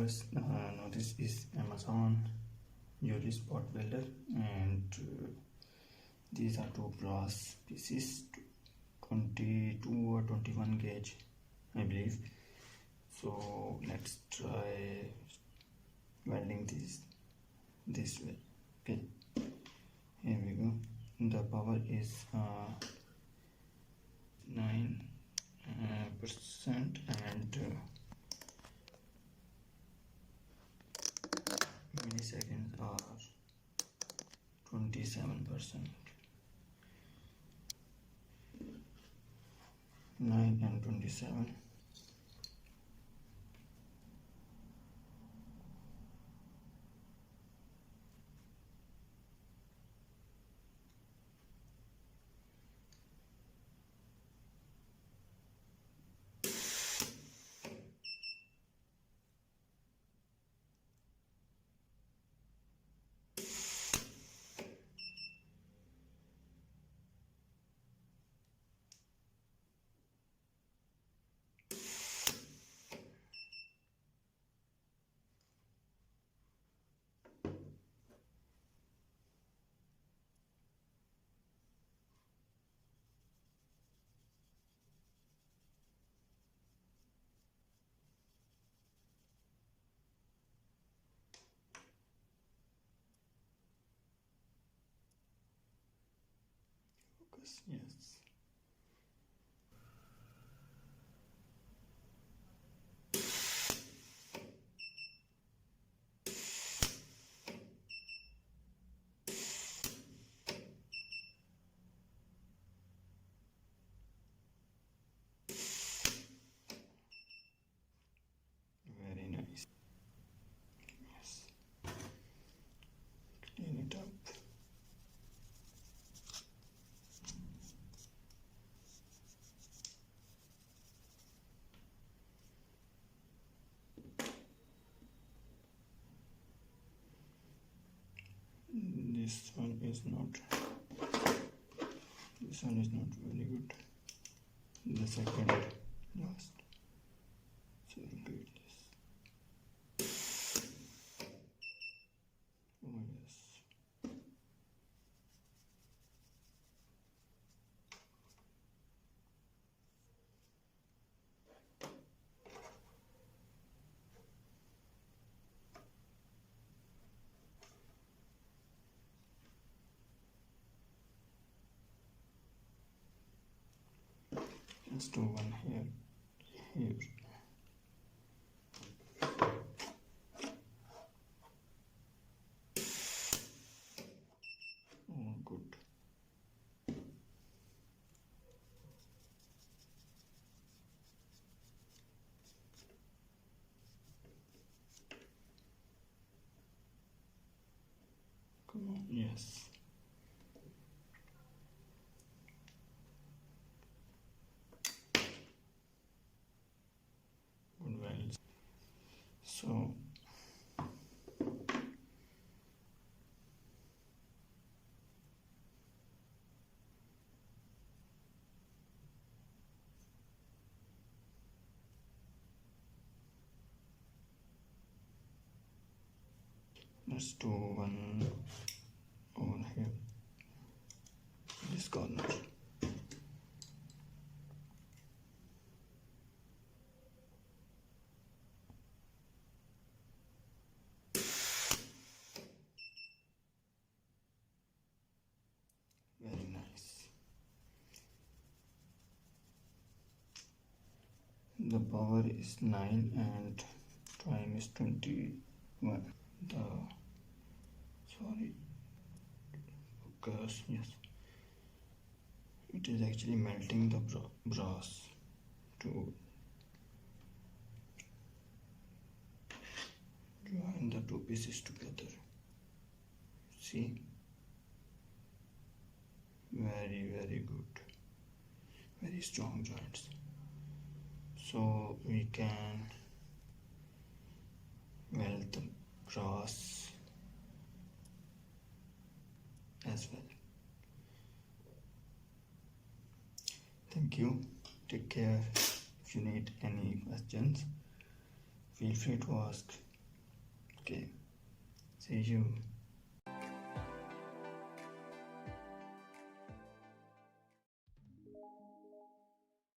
viewers, now this is Amazon Yuri spot welder, and these are two brass pieces, 22 or 21 gauge I believe. So let's try welding this way. Okay, here we go. The power is 9% and milliseconds are 27%. 9 and 27. Focus, yes. Very nice. Yes. Clean it up. This one is not very good. The second last. So repeat this. Oh yes. Let's do one here. Oh, good. Come on, yes. Good welds. So let's do one over here, this corner. Very nice. The power is 9 and time is 21. Focus, yes. It is actually melting the brass to join the two pieces together. See? Very good. Very strong joints. So we can weld the brass as well. Thank you. Take care. If you need any questions, feel free to ask. Okay. See you.